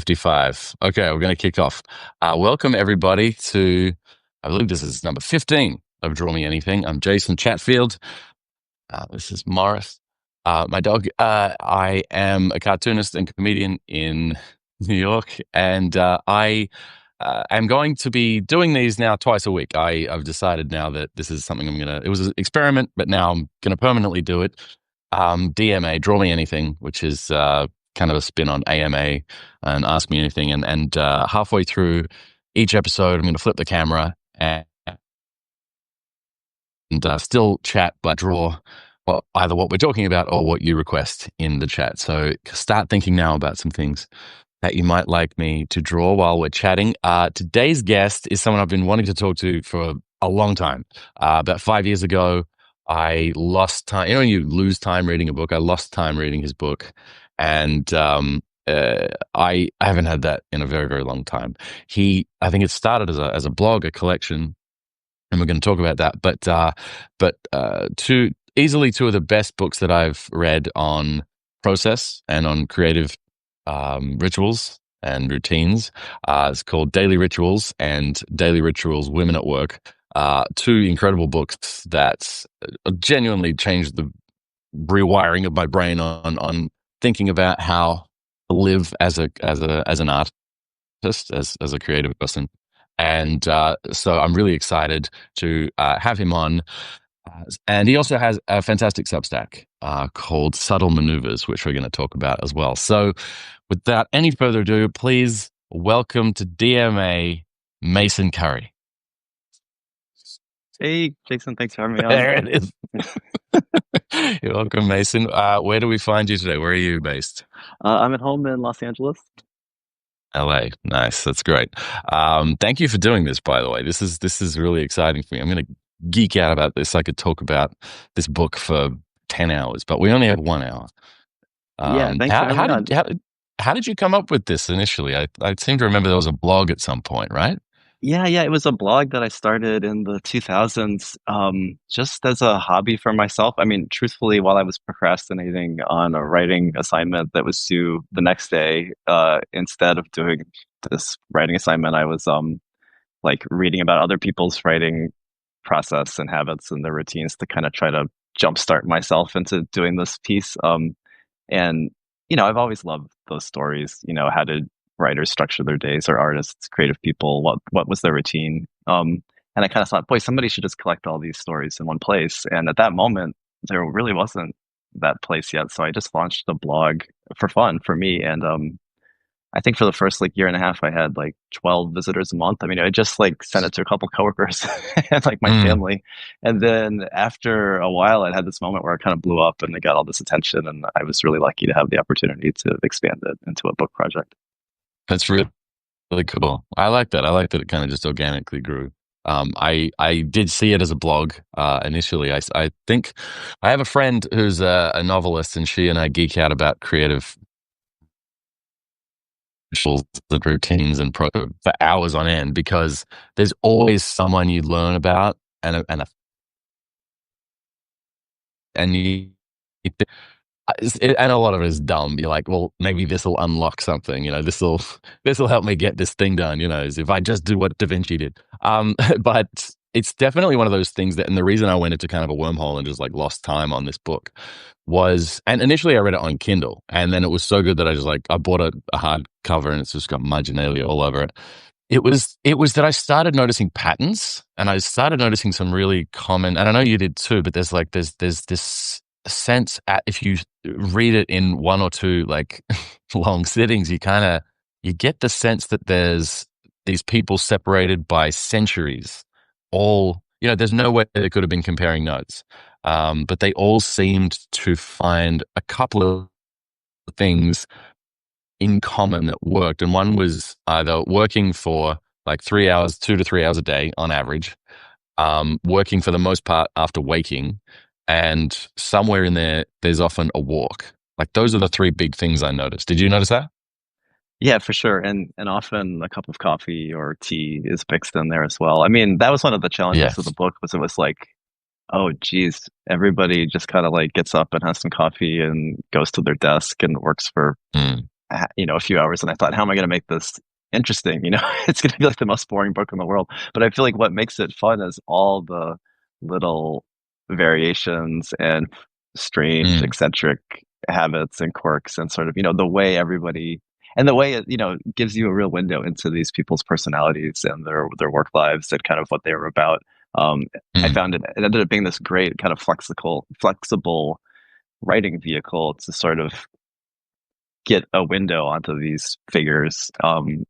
55. Okay, we're going to kick off. Welcome, everybody, to, I believe this is number 15 of Draw Me Anything. I'm Jason Chatfield. This is Morris, my dog. I am a cartoonist and comedian in New York, and I am going to be doing these now twice a week. I've decided now that this is something it was an experiment, but now I'm going to permanently do it. DMA, Draw Me Anything, which is kind of a spin on AMA and Ask Me Anything. And halfway through each episode, I'm going to flip the camera and still chat, but draw either what we're talking about or what you request in the chat. So start thinking now about some things that you might like me to draw while we're chatting. Today's guest is someone I've been wanting to talk to for a long time. About 5 years ago, I lost time. When you lose time reading a book, I lost time reading his book. And I haven't had that in a very, very long time. I think it started as a blog, a collection, and we're going to talk about that. But easily two of the best books that I've read on process and on creative rituals and routines. It's called Daily Rituals and Daily Rituals: Women at Work. Two incredible books that genuinely changed the rewiring of my brain on thinking about how to live as an artist, as a creative person. And so I'm really excited to have him on. And he also has a fantastic Substack called Subtle Maneuvers, which we're going to talk about as well. So without any further ado, please welcome to DMA, Mason Currey. Hey, Jason, thanks for having me on. There it is. You're welcome, Mason. Where do we find you today? Where are you based? I'm at home in Los Angeles. LA. Nice. That's great. Thank you for doing this, by the way. This is really exciting for me. I'm going to geek out about this. I could talk about this book for 10 hours, but we only have 1 hour. Yeah, thanks for having me on. How did you come up with this initially? I seem to remember there was a blog at some point, right? Yeah, it was a blog that I started in the 2000s, just as a hobby for myself. I mean, truthfully, while I was procrastinating on a writing assignment that was due the next day, instead of doing this writing assignment, I was like reading about other people's writing process and habits and their routines to kind of try to jumpstart myself into doing this piece. And I've always loved those stories. How did writers structure their days, or artists, creative people? What was their routine? And I kind of thought, boy, somebody should just collect all these stories in one place. And at that moment, there really wasn't that place yet. So I just launched a blog for fun for me. And I think for the first year and a half, I had 12 visitors a month. I mean, I just sent it to a couple coworkers and my family. And then after a while, I had this moment where it kind of blew up and it got all this attention. And I was really lucky to have the opportunity to expand it into a book project. That's really, really cool. I like that. I like that it kind of just organically grew. I did see it as a blog initially. I think I have a friend who's a novelist, and she and I geek out about creative rituals and routines and for hours on end, because there's always someone you learn about and you and a lot of it is dumb. You're like, well, maybe this will unlock something. This will help me get this thing done. As if I just do what Da Vinci did. But it's definitely one of those things and the reason I went into kind of a wormhole and just lost time on this book was, and initially I read it on Kindle, and then it was so good that I bought a hardcover, and it's just got marginalia all over it. It was that I started noticing patterns, and I started noticing some really common, and I know you did too, but there's this sense if you read it in one or two long sittings, you get the sense that there's these people separated by centuries. All there's no way they could have been comparing notes, but they all seemed to find a couple of things in common that worked. And one was either working for 3 hours, 2 to 3 hours a day on average, working for the most part after waking, and somewhere in there's often a walk. Those are the three big things I noticed. Did you notice that? Yeah, for sure. And often a cup of coffee or tea is mixed in there as well. I mean, that was one of the challenges of the book, was it was oh geez, everybody just kind of gets up and has some coffee and goes to their desk and works for a few hours, and I thought, how am I going to make this interesting? It's going to be like the most boring book in the world. But I feel like what makes it fun is all the little variations and strange, Mm, eccentric habits and quirks, and sort of, the way everybody and the way it, gives you a real window into these people's personalities and their work lives and kind of what they were about. Um, I mm, found it ended up being this great kind of flexible writing vehicle to sort of get a window onto these figures,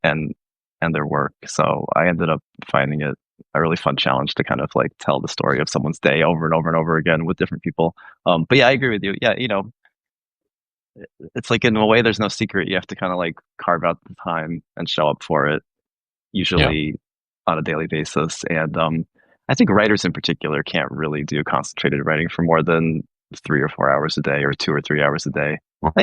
and their work. So I ended up finding it a really fun challenge to kind of like tell the story of someone's day over and over and over again with different people. But yeah, I agree with you. Yeah, it's like in a way, there's no secret. You have to kind of like carve out the time and show up for it, yeah. usually on a daily basis. And I think writers in particular can't really do concentrated writing for more than 3 or 4 hours a day or 2 or 3 hours a day.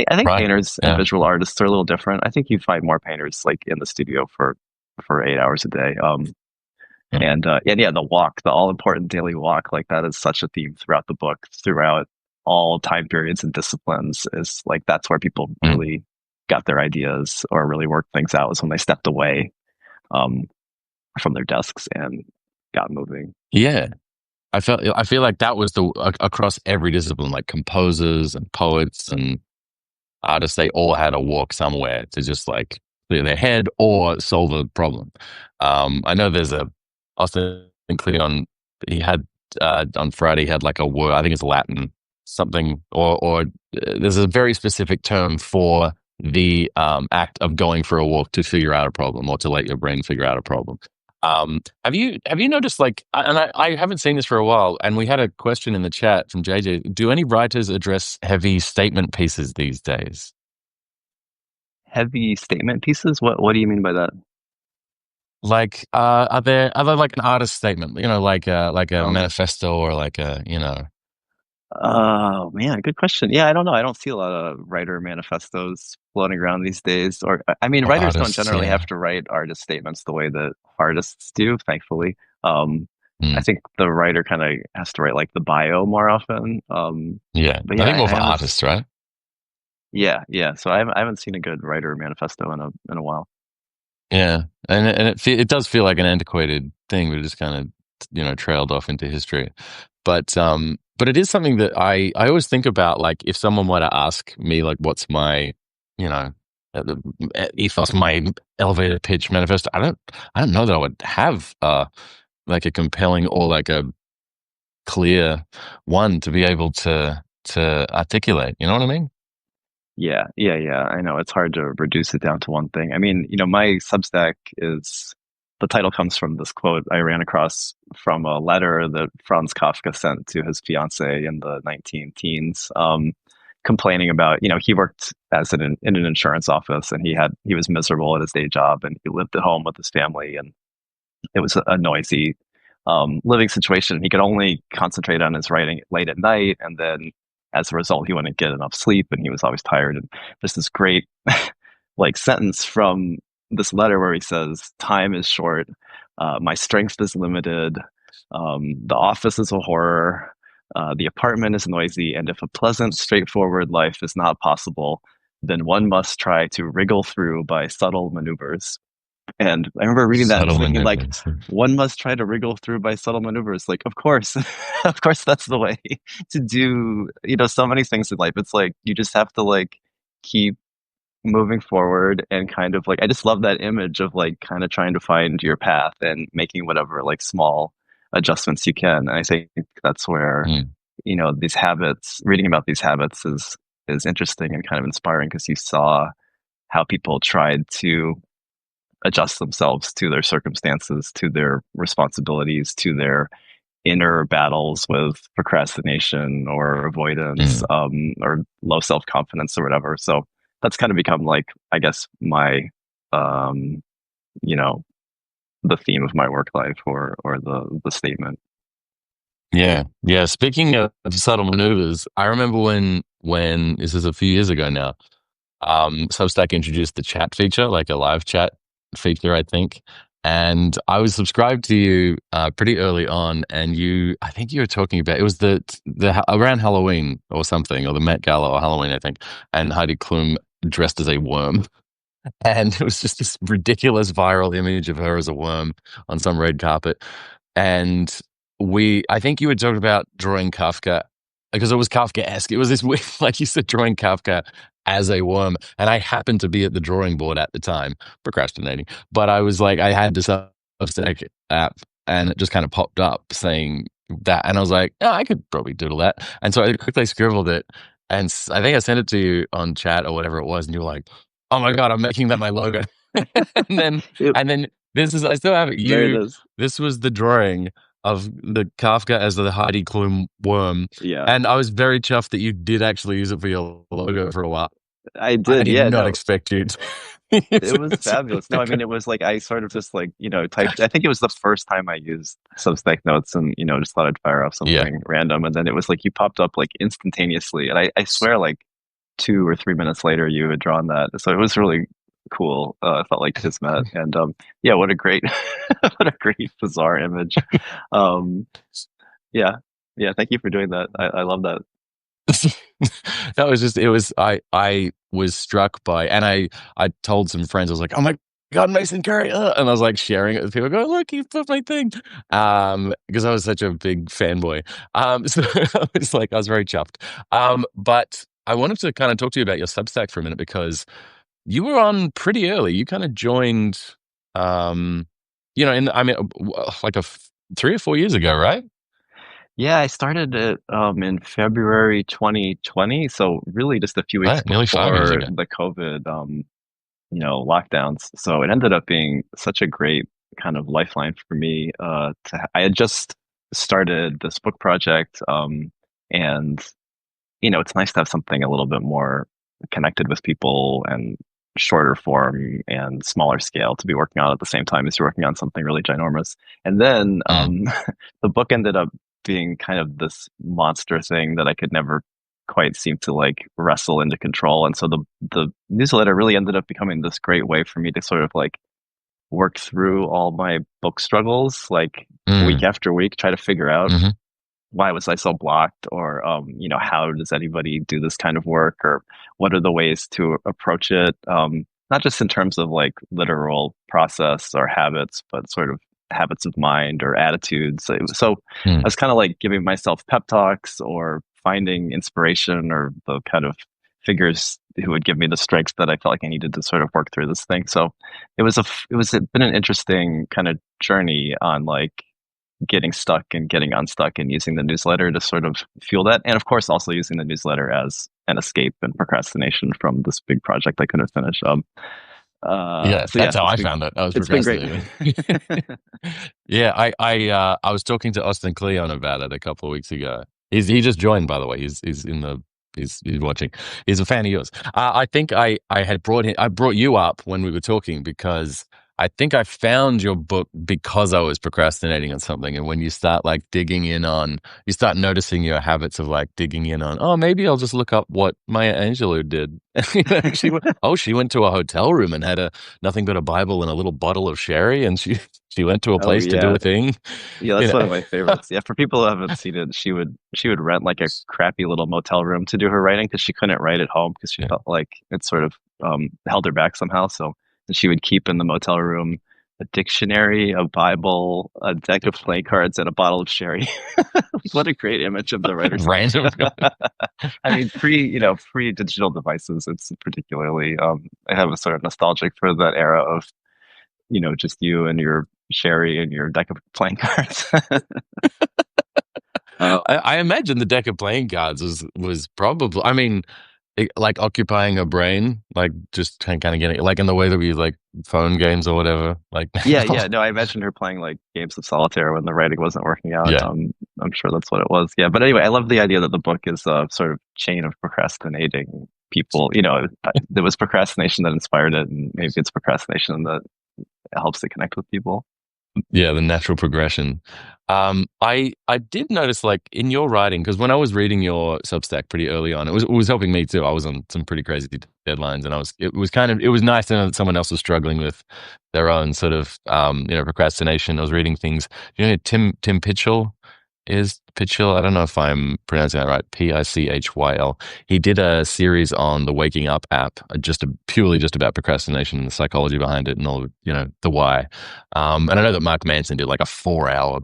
I think Right. painters and Yeah. visual artists are a little different. I think you find more painters like in the studio for 8 hours a day. Mm, And yeah, the walk, the all important daily walk, like that is such a theme throughout the book, throughout all time periods and disciplines. Is like that's where people mm. really got their ideas or really worked things out, was when they stepped away um, from their desks and got moving. Yeah. I feel like that was across every discipline, like composers and poets and artists, they all had to walk somewhere to just like clear their head or solve a problem. I know there's a Austin Kleon. He had on Friday. He had like a word. I think it's Latin something, or there's a very specific term for the act of going for a walk to figure out a problem or to let your brain figure out a problem. Have you noticed like, and I haven't seen this for a while, and we had a question in the chat from JJ. Do any writers address heavy statement pieces these days? Heavy statement pieces? What do you mean by that? Like, are there like an artist statement, like a Um, manifesto or like a. oh man, good question. Yeah, I don't know. I don't see a lot of writer manifestos floating around these days. Or I mean, Or writers don't artists, generally have yeah. to write artist statements the way that artists do, thankfully. Um, I Mm, think the writer kind of has to write like the bio more often. yeah, But I yeah, think more I for haven't. artists, right? Yeah, yeah. So I haven't seen a good writer manifesto in a while. Yeah, and it does feel like an antiquated thing, but it just kind of trailed off into history. But it is something that I always think about. Like, if someone were to ask me, like, what's my, you know, ethos, my elevator pitch manifesto, I don't know that I would have like a compelling or like a clear one to be able to articulate. You know what I mean? Yeah, yeah, yeah. I know it's hard to reduce it down to one thing. I mean, my Substack is the title comes from this quote I ran across from a letter that Franz Kafka sent to his fiancee in the 19 teens, complaining about, he worked as in an insurance office, and he was miserable at his day job, and he lived at home with his family, and it was a noisy living situation. He could only concentrate on his writing late at night, and then as a result, he wouldn't get enough sleep, and he was always tired. And there's this great like sentence from this letter where he says, "Time is short, my strength is limited, the office is a horror, the apartment is noisy, and if a pleasant, straightforward life is not possible, then one must try to wriggle through by subtle maneuvers." And I remember reading that and Subtle thinking, like, maneuvers. one must try to wriggle through by subtle maneuvers. Like, of course, of course, that's the way to do, so many things in life. It's like you just have to like keep moving forward and kind of like, I just love that image of like kind of trying to find your path and making whatever like small adjustments you can. And I think that's where, Mm, these habits, reading about these habits is interesting and kind of inspiring, because you saw how people tried to adjust themselves to their circumstances, to their responsibilities, to their inner battles with procrastination or avoidance, mm. or low self confidence or whatever. So that's kind of become like, I guess, my, um, you know, the theme of my work life, or the statement. Yeah, yeah. Speaking of subtle maneuvers, I remember when this is a few years ago now. Substack introduced the chat feature, like a live chat feature, I think. And I was subscribed to you pretty early on, and I think you were talking about it was around Halloween or something, or the Met Gala or Halloween, I think. And Heidi Klum dressed as a worm. And it was just this ridiculous viral image of her as a worm on some red carpet. And I think you had talked about drawing Kafka because it was Kafka-esque. It was this weird, like you said, drawing Kafka as a worm. And I happened to be at the drawing board at the time, procrastinating. But I was like, I had this Substack app and it just kind of popped up saying that. And I was like, oh, I could probably doodle that. And so I quickly scribbled it. And I think I sent it to you on chat or whatever it was. And you were like, oh my God, I'm making that my logo. and then, Yep, and then this is, I still have it. there it is. This was the drawing of the Kafka as the Heidi Klum worm. Yeah, And I was very chuffed that you did actually use it for your logo for a while. I I did. did Yeah, not no, expect you to use it was it. fabulous. No, I mean, it was like I sort of just like, typed. I think it was the first time I used Substack Notes and, just thought I'd fire off Yeah. something random. And then it was like you popped up like instantaneously. And I swear, like 2 or 3 minutes later, you had drawn that. So it was really cool. I felt like Kismet. And yeah, what a great, what a great, bizarre image. Um, yeah. Yeah. Thank you for doing that. I love that. That was just I was struck by, and I told some friends, I was like, oh my God, Mason Curry, and I was like sharing it with people, go, look, he put my thing, because I was such a big fanboy. So I was very chuffed. But I wanted to kind of talk to you about your Substack for a minute because you were on pretty early. You kind of joined, um, like 3 or 4 years ago, right? Yeah, I started it in February 2020, so really just a few weeks Right, nearly 5 years before ago. the COVID lockdowns. So it ended up being such a great kind of lifeline for me. I had just started this book project, and it's nice to have something a little bit more connected with people and shorter form and smaller scale to be working on at the same time as you're working on something really ginormous. And then Mm, the book ended up being kind of this monster thing that I could never quite seem to like wrestle into control. And so the newsletter really ended up becoming this great way for me to sort of like work through all my book struggles, like week mm, after week, try to figure out hmm why was I so blocked, or how does anybody do this kind of work, or what are the ways to approach it, not just in terms of like literal process or habits, but sort of habits of mind or attitudes. So I mm. was kind of like giving myself pep talks or finding inspiration or the kind of figures who would give me the strengths that I felt like I needed to sort of work through this thing. So it's been an interesting kind of journey on like getting stuck and getting unstuck and using the newsletter to sort of fuel that. And of course, also using the newsletter as an escape and procrastination from this big project I couldn't finish. Yeah, So that's yeah, how I found it. I was it's been great. procrastinating. Yeah, I was talking to Austin Kleon about it a couple of weeks ago. He just joined, by the way. He's watching. He's a fan of yours. I think I had I brought you up when we were talking because I think I found your book because I was procrastinating on something. And when you start like digging in on, you start noticing your habits of like digging in on, oh, maybe I'll just look up what Maya Angelou did. She went to a hotel room and had nothing but a Bible and a little bottle of sherry, and she went to a Oh place to do yeah. a thing. Yeah, You that's one of my know, favorites. Yeah, for people who haven't seen it, she would rent like a crappy little motel room to do her writing because she couldn't write at home because she yeah. felt like it sort of held her back somehow. So she would keep in the motel room a dictionary, a Bible, a deck of playing cards, and a bottle of sherry. What a great image of the writer's life. Random. I mean, pre digital devices, it's particularly I have a sort of nostalgic for that era of just you and your sherry and your deck of playing cards. uh, I imagine the deck of playing cards was probably. I mean, like occupying a brain, like just kind of getting like in the way that we use like phone games or whatever. Like, yeah, yeah. No, I imagined her playing like games of solitaire when the writing wasn't working out. yeah, I'm sure that's what it was. Yeah, but anyway, I love the idea that the book is a sort of chain of procrastinating people. There was procrastination that inspired it, and maybe it's procrastination that helps it connect with people. yeah, the natural progression. I did notice like in your writing because when I was reading your Substack pretty early on, it was helping me too. I was on some pretty crazy deadlines, and it was nice to know that someone else was struggling with their own sort of procrastination. I was reading things. Tim Pitchell. is Pitchell. I don't know if I'm pronouncing that right. Pichyl. He did a series on the Waking Up app, purely just about procrastination and the psychology behind it and all, the why. And I know that Mark Manson did like a 4 hour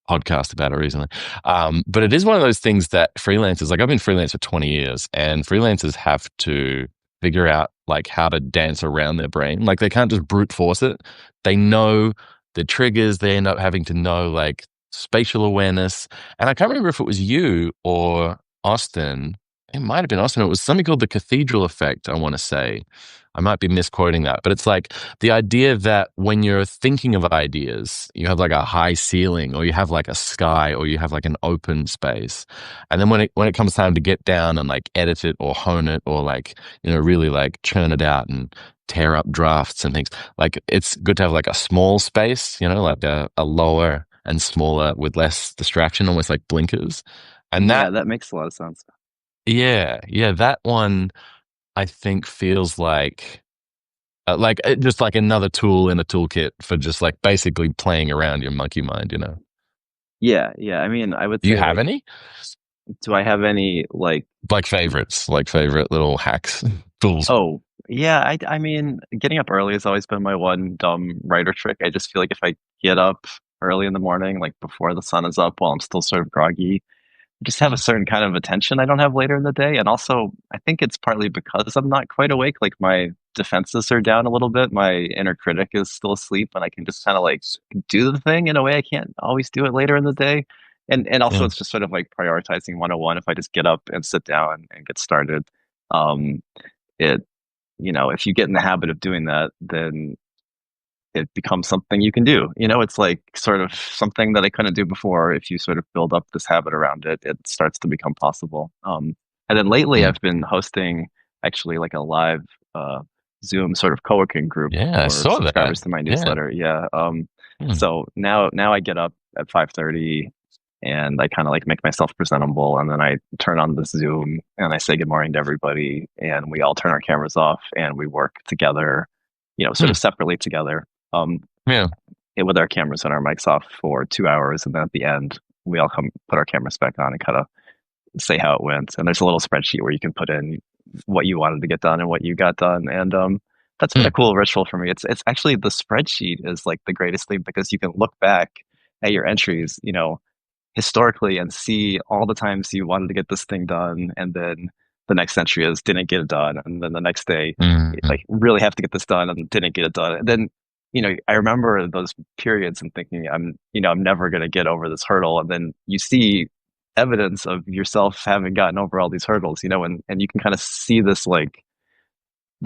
podcast about it recently. But it is one of those things that freelancers, like I've been freelance for 20 years, and freelancers have to figure out like how to dance around their brain. Like they can't just brute force it. They know the triggers. They end up having to know like spatial awareness. And I can't remember if it was you or Austin. It might have been Austin. It was something called the cathedral effect, I want to say. I might be misquoting that, but it's like the idea that when you're thinking of ideas, you have like a high ceiling, or you have like a sky, or you have like an open space. And then when it comes time to get down and like edit it or hone it, or like, really like churn it out and tear up drafts and things, like it's good to have like a small space, like a lower and smaller with less distraction, almost like blinkers. And Yeah, that, that makes a lot of sense. yeah, that one I think feels like just like another tool in a toolkit for just like basically playing around your monkey mind. Yeah, yeah. I mean, I would Do you say have like, any do I have any like, like favorites, like favorite little hacks, tools? oh, yeah, I mean, getting up early has always been my one dumb writer trick. I just feel like if I get up early in the morning, like before the sun is up while I'm still sort of groggy, just have a Mm, certain kind of attention I don't have later in the day. And also, I think it's partly because I'm not quite awake. Like my defenses are down a little bit. My inner critic is still asleep, and I can just kind of like do the thing in a way I can't always do it later in the day. And also, mm, it's just sort of like prioritizing 101. If I just get up and sit down and get started, um, it if you get in the habit of doing that, then it becomes something you can do. It's like sort of something that I couldn't do before. If you sort of build up this habit around it, it starts to become possible. And then lately, mm. I've been hosting actually like a live uh, Zoom sort of co-working group Yeah, I for saw that. subscribers to my Yeah. newsletter. Yeah. Mm, So now I get up at 5:30 and I kind of like make myself presentable, and then I turn on the Zoom and I say good morning to everybody, and we all turn our cameras off and we work together, sort mm, of separately together, um, yeah. with our cameras and our mics off for 2 hours, and then at the end we all come put our cameras back on and kind of say how it went. And there's a little spreadsheet where you can put in what you wanted to get done and what you got done, and that's been a Mm, cool ritual for me. It's actually the spreadsheet is like the greatest thing because you can look back at your entries, historically, and see all the times you wanted to get this thing done, and then the next entry is didn't get it done, and then the next day mm, like really have to get this done and didn't get it done. And then I remember those periods and thinking I'm never going to get over this hurdle, and then you see evidence of yourself having gotten over all these hurdles, and you can kind of see this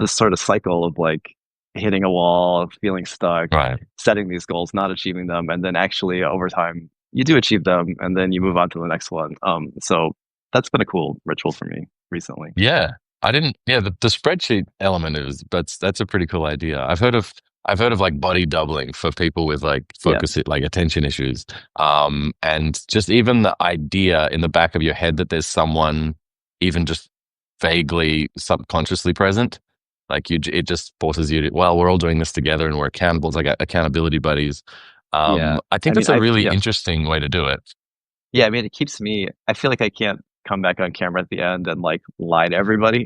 sort of cycle of like hitting a wall, feeling stuck, right. setting these goals, not achieving them, and then actually over time you do achieve them, and then you move on to the next one. So that's been a cool ritual for me recently. Yeah, I didn't. Yeah, the spreadsheet element is, but that's a pretty cool idea. I've heard of like body doubling for people with like Yeah, like attention issues. And just even the idea in the back of your head that there's someone even just vaguely subconsciously present, like it just forces you to, well, we're all doing this together and we're accountable. It's like accountability buddies. yeah. I think I mean, that's a I've really yeah, interesting way to do it. yeah. I mean, it keeps me. I feel like I can't come back on camera at the end and like lie to everybody.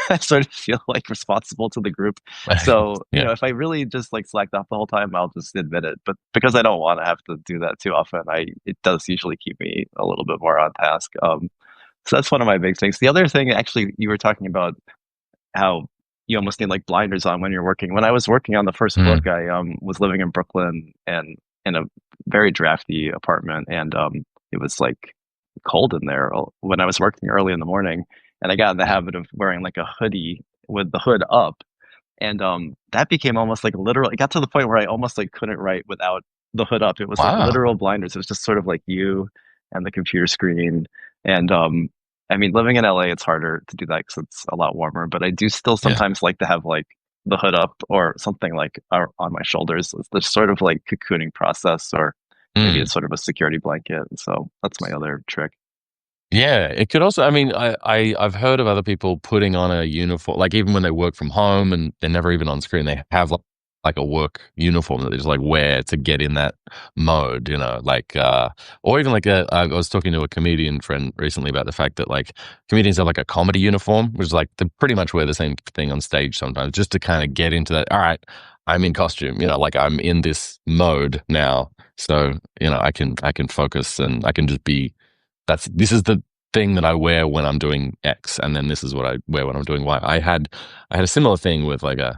I sort of feel like responsible to the group. So, Yeah. if I really just like slacked off the whole time, I'll just admit it. But because I don't want to have to do that too often, it does usually keep me a little bit more on task. So that's one of my big things. The other thing, actually, you were talking about how you almost need like blinders on when you're working. When I was working on the first Mm, book, I was living in Brooklyn and in a very drafty apartment, and it was like cold in there when I was working early in the morning, and I got in the habit of wearing like a hoodie with the hood up, and that became almost like literal. It got to the point where I almost like couldn't write without the hood up. It was like wow. literal blinders. It was just sort of like you and the computer screen. And I mean, living in LA, it's harder to do that because it's a lot warmer. But I do still Yeah. sometimes like to have like the hood up or something like on my shoulders. It's the sort of like cocooning process, or maybe Mm. it's sort of a security blanket. And so that's my other trick. Yeah, it could also. I mean, I've heard of other people putting on a uniform, like even when they work from home and they're never even on screen, they have like like a work uniform that they just like wear to get in that mode, like or even like I was talking to a comedian friend recently about the fact that like comedians have like a comedy uniform, which is like they pretty much wear the same thing on stage sometimes, just to kind of get into that. All right, I'm in costume, like I'm in this mode now, so I can focus and I can just be. This is the thing that I wear when I'm doing X, and then this is what I wear when I'm doing Y. I had a similar thing with like a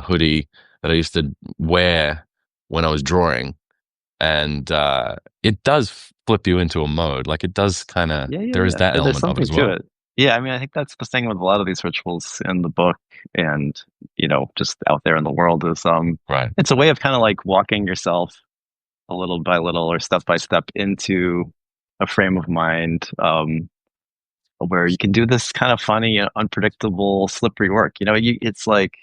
hoodie that I used to wear when I was drawing, and it does flip you into a mode. Like it does kind of Yeah, yeah, there is yeah. that There's element of it something as to well. it. Yeah, I mean, I think that's the thing with a lot of these rituals in the book and, just out there in the world is Right. it's a way of kind of like walking yourself a little by little or step by step into a frame of mind where you can do this kind of funny, unpredictable, slippery work. It's like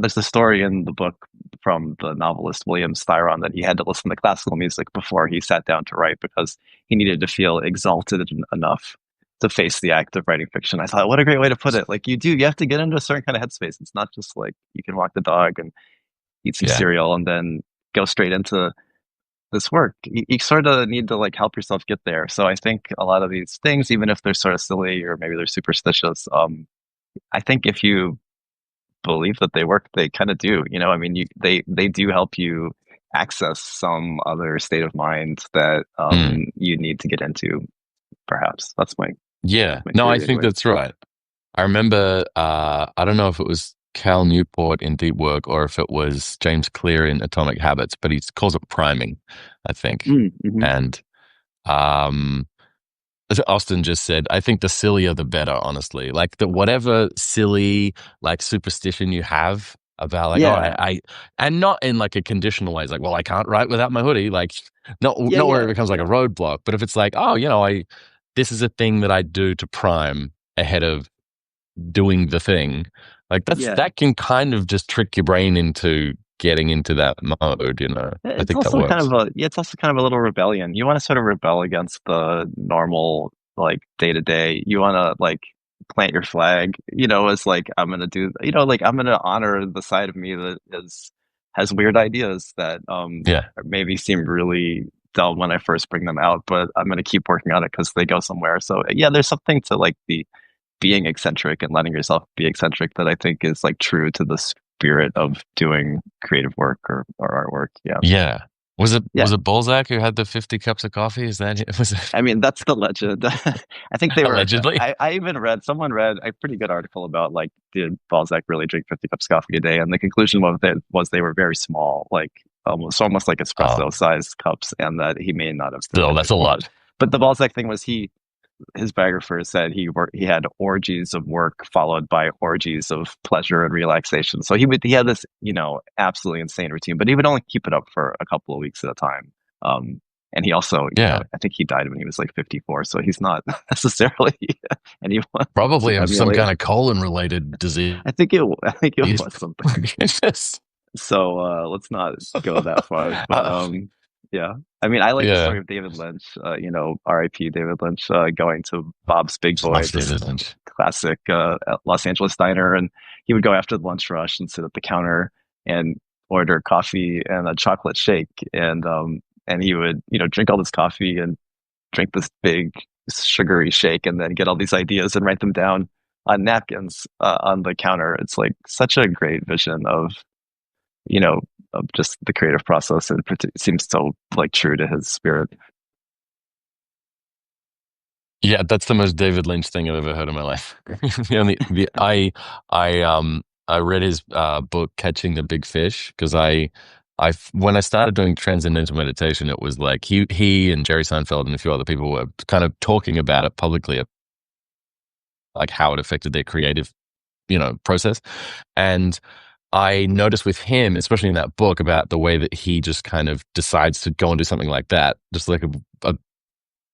there's a story in the book from the novelist William Styron that he had to listen to classical music before he sat down to write because he needed to feel exalted enough to face the act of writing fiction. I thought, what a great way to put it. Like you have to get into a certain kind of headspace. It's not just like you can walk the dog and eat some Yeah. cereal and then go straight into this work. You sort of need to like help yourself get there. So I think a lot of these things, even if they're sort of silly or maybe they're superstitious, I think if you believe that they work, they kind of do. I mean, they do help you access some other state of mind that Mm. you need to get into. Perhaps Yeah. that's my No, I theory think anyway. that's right. I remember, I don't know if it was Cal Newport in Deep Work or if it was James Clear in Atomic Habits, but he calls it priming, I think. Mm-hmm. And um, as Austin just said, I think the sillier the better, honestly. Like the whatever silly like superstition you have about like, oh, Yeah, and not in like a conditional way. It's like, well, I can't write without my hoodie. Like, yeah, not where it yeah, becomes like a yeah, roadblock. But if it's like, oh, this is a thing that I do to prime ahead of doing the thing, like yeah. that can kind of just trick your brain into getting into that mode. I It's think that also kind works. of it's also kind of a little rebellion. You want to sort of rebel against the normal like day to day. You want to like plant your flag, as like I'm gonna do, like I'm gonna honor the side of me that is has weird ideas that Yeah. maybe seem really dumb when I first bring them out, but I'm gonna keep working on it because they go somewhere. So yeah, there's something to like the being eccentric and letting yourself be eccentric that I think is like true to the spirit of doing creative work or artwork. Yeah. Yeah. Was it Yeah. Balzac who had the 50 cups of coffee? Is that it? Was it I mean, that's the legend. I think they were, allegedly? I even someone read a pretty good article about like, did Balzac really drink 50 cups of coffee a day? And the conclusion of it was they were very small, like almost like Oh, espresso sized cups, and that he may not have still, drunk that's it a more. lot. But the Balzac thing was his biographer said he had orgies of work followed by orgies of pleasure and relaxation. So he had this absolutely insane routine, but he would only keep it up for a couple of weeks at a time. Um, and he also Yeah. I think he died when he was like 54, so he's not necessarily anyone to Probably of some emulate. kind of colon related disease. I think it was something. It's just, So let's not go that far. But uh, yeah. I mean, I like the yeah. story of David Lynch, R.I.P. David Lynch, going to Bob's Big Just Boy, love this David Lynch. classic Los Angeles diner, and he would go after the lunch rush and sit at the counter and order coffee and a chocolate shake, and he would drink all this coffee and drink this big sugary shake, and then get all these ideas and write them down on napkins on the counter. It's like such a great vision you know, of just the creative process, and it seems so like true to his spirit. Yeah, that's the most David Lynch thing I've ever heard in my life. The I read his book Catching the Big Fish because when I started doing transcendental meditation, it was like he and Jerry Seinfeld and a few other people were kind of talking about it publicly, like how it affected their creative, process. And I noticed with him, especially in that book, about the way that he just kind of decides to go and do something like that, just like a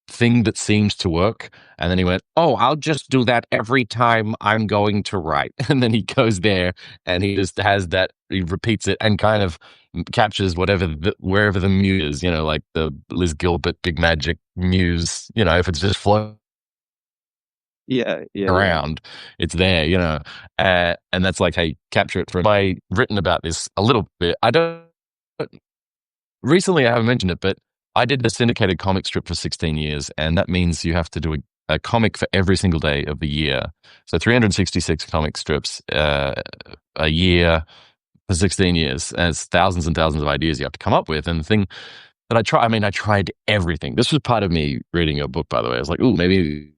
thing that seems to work. And then he went, oh, I'll just do that every time I'm going to write. And then he goes there and he just has that, he repeats it and kind of captures wherever the muse is, like the Liz Gilbert Big Magic muse, if it's just flow Yeah, yeah, yeah. around, it's there, and that's like, hey, capture it for. I written about this a little bit. I don't recently. I haven't mentioned it, but I did the syndicated comic strip for 16 years, and that means you have to do a comic for every single day of the year. So 366 comic strips a year for 16 years. And it's thousands and thousands of ideas you have to come up with. And the thing that I tried everything. This was part of me reading your book, by the way. I was like, ooh, maybe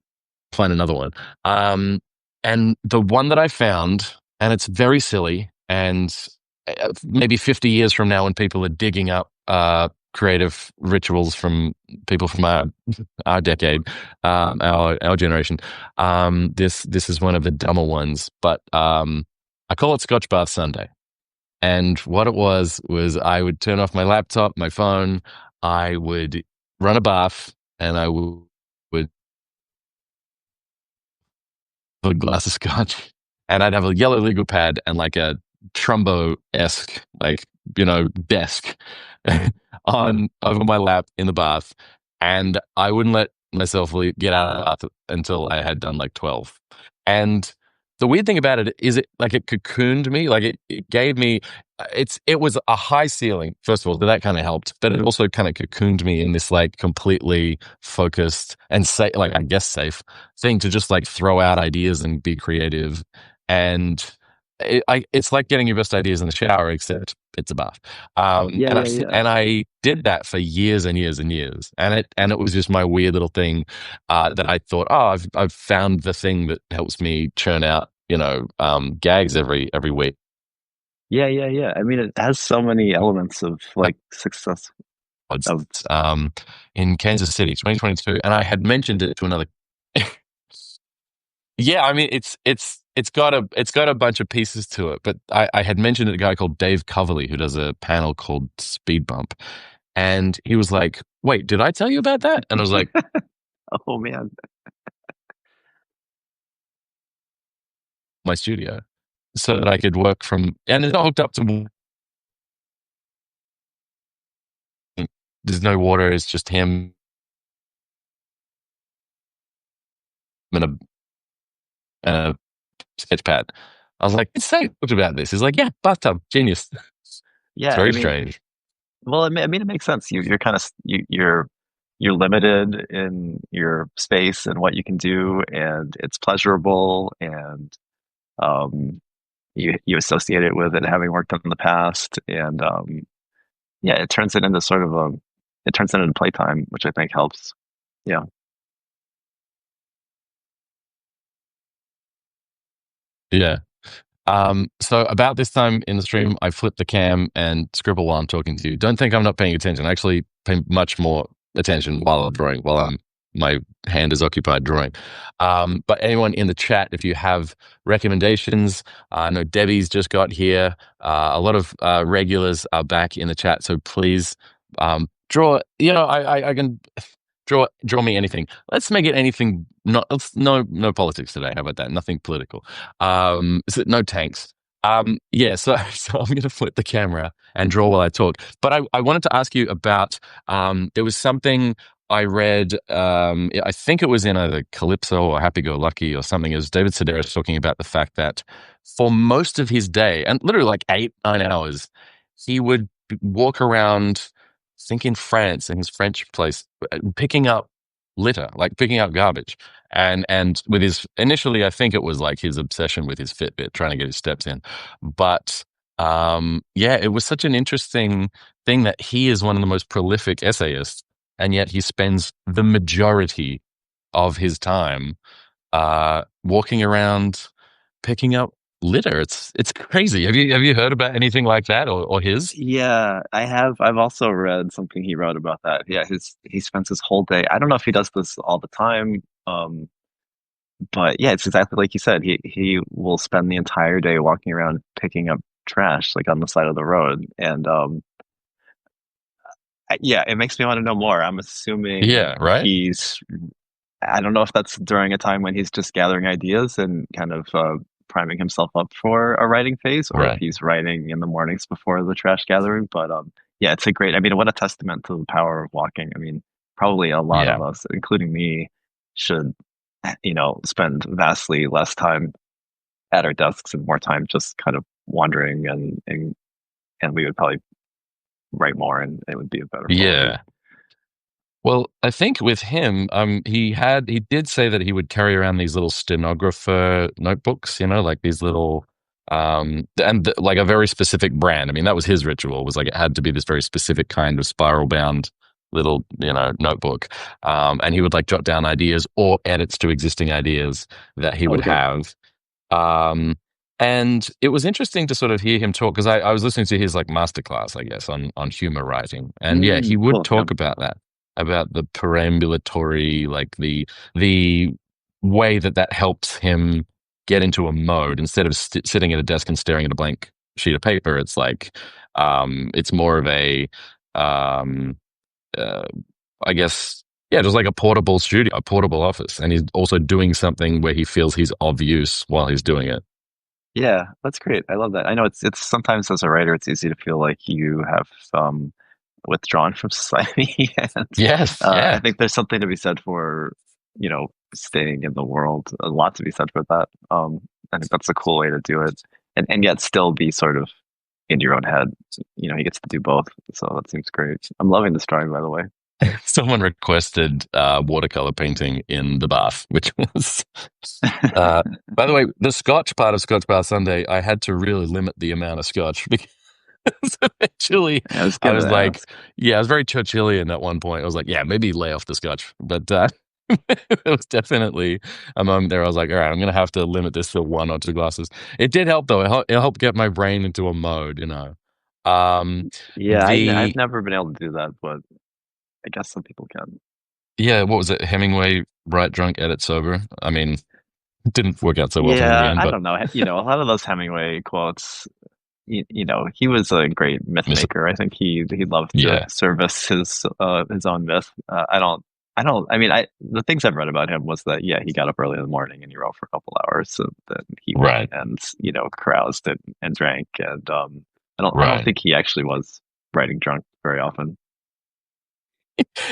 find another one. Um, and the one that I found, and it's very silly, and maybe 50 years from now, when people are digging up creative rituals from people from our decade, our generation, this is one of the dumber ones, but I call it Scotch Bath Sunday. And what it was I would turn off my laptop, my phone, I would run a bath, and I would a glass of scotch, and I'd have a yellow legal pad and like a Trumbo esque, like, desk on over my lap in the bath. And I wouldn't let myself get out of the bath until I had done like 12. And the weird thing about it is, it cocooned me, like it gave me, it was a high ceiling, first of all, so that kind of helped, but it also kind of cocooned me in this like completely focused and safe, like, I guess, safe thing to just like throw out ideas and be creative. And it's like getting your best ideas in the shower, except it's a bath. Yeah, And yeah, yeah. I did that for years and years and years, and it was just my weird little thing that I thought, oh, I've found the thing that helps me churn out, gags every week. Yeah, yeah, yeah. I mean, it has so many elements of like success of It's, in Kansas City, 2022, and I had mentioned it to another. Yeah, I mean, it's got a bunch of pieces to it, but I had mentioned a guy called Dave Coverley who does a panel called Speed Bump, and he was like, "Wait, did I tell you about that?" And I was like, oh man. "My studio," so that I could work from, and it's not hooked up to. There's no water. It's just him and a sketch pad. I was like, "It's so talked about this." He's like, "Yeah, bathtub, genius." It's Yeah, I very mean, strange. well, I mean, it makes sense. You're kind of you're limited in your space and what you can do, and it's pleasurable, and um, you associate it with it having worked in the past, and yeah, it turns it into sort of it turns it into playtime, which I think helps. Yeah. Yeah. So about this time in the stream, I flip the cam and scribble while I'm talking to you. Don't think I'm not paying attention. I actually pay much more attention while I'm drawing, my hand is occupied drawing. But anyone in the chat, if you have recommendations, I know Debbie's just got here. A lot of regulars are back in the chat, so please draw. I can draw me anything. Let's make it anything. Not no politics today. How about that? Nothing political. Is it no tanks? Yeah. So so I'm going to flip the camera and draw while I talk. But I wanted to ask you about. There was something I read. I think it was in either Calypso or Happy Go Lucky or something. It was David Sedaris talking about the fact that for most of his day, and literally like 8 9 hours, he would walk around, think in France, in his French place, picking up litter, like picking up garbage. And with his initially, I think it was like his obsession with his Fitbit, trying to get his steps in. But yeah, it was such an interesting thing that he is one of the most prolific essayists, and yet he spends the majority of his time walking around picking up litter. It's crazy. Have you heard about anything like that, or his? Yeah, I have. I've also read something he wrote about that. Yeah, he spends his whole day. I don't know if he does this all the time, but yeah, it's exactly like you said. He will spend the entire day walking around picking up trash, like on the side of the road. And yeah, it makes me want to know more. I'm assuming Yeah, right. he's. I don't know if that's during a time when he's just gathering ideas and kind of priming himself up for a writing phase, or if Right. he's writing in the mornings before the trash gathering. But yeah, it's a great. I mean, what a testament to the power of walking. I mean, probably a lot of Yeah. us, including me, should spend vastly less time at our desks and more time just kind of wandering, and we would probably write more, and it would be a better quality. Yeah. Well, I think with him, he did say that he would carry around these little stenographer notebooks, like these little, like a very specific brand. I mean, that was his ritual, was like it had to be this very specific kind of spiral bound little, notebook. And he would like jot down ideas or edits to existing ideas that he would Okay. have. Um, and it was interesting to sort of hear him talk because I was listening to his like masterclass, I guess, on humor writing. And yeah, he would Cool. Yeah. talk about that, about the perambulatory, like the way that that helps him get into a mode instead of sitting at a desk and staring at a blank sheet of paper. It's like it's more of a um, uh, I guess, yeah, just like a portable studio, a portable office. And he's also doing something where he feels he's of use while he's doing it. Yeah, that's great. I love that. I know it's sometimes as a writer, it's easy to feel like you have withdrawn from society, and Yes, I yeah. think there's something to be said for staying in the world. A lot to be said for that. I think that's a cool way to do it, and yet still be sort of in your own head. He gets to do both, so that seems great. I'm loving this drawing, by the way. Someone requested watercolor painting in the bath, which was, by the way, the Scotch part of Scotch Bar Sunday, I had to really limit the amount of Scotch because eventually I was I gonna was like, ask. yeah, I was very Churchillian at one point. I was like, yeah, maybe lay off the Scotch. But it was definitely a moment there. I was like, all right, I'm going to have to limit this to one or two glasses. It did help, though. It helped get my brain into a mode. Um, Yeah, I've the, never been able to do that, but I guess some people can. yeah, what was it? Hemingway, write drunk, edit sober. I mean, it didn't work out so well for me in the Yeah, end, I but don't know. A lot of those Hemingway quotes, he was a great myth miss it. maker. I think he loved to Yeah, service his own myth. I mean, the things I've read about him was that yeah, he got up early in the morning and he wrote for a couple hours, so then he went right, and caroused and drank, and I don't right. think he actually was writing drunk very often.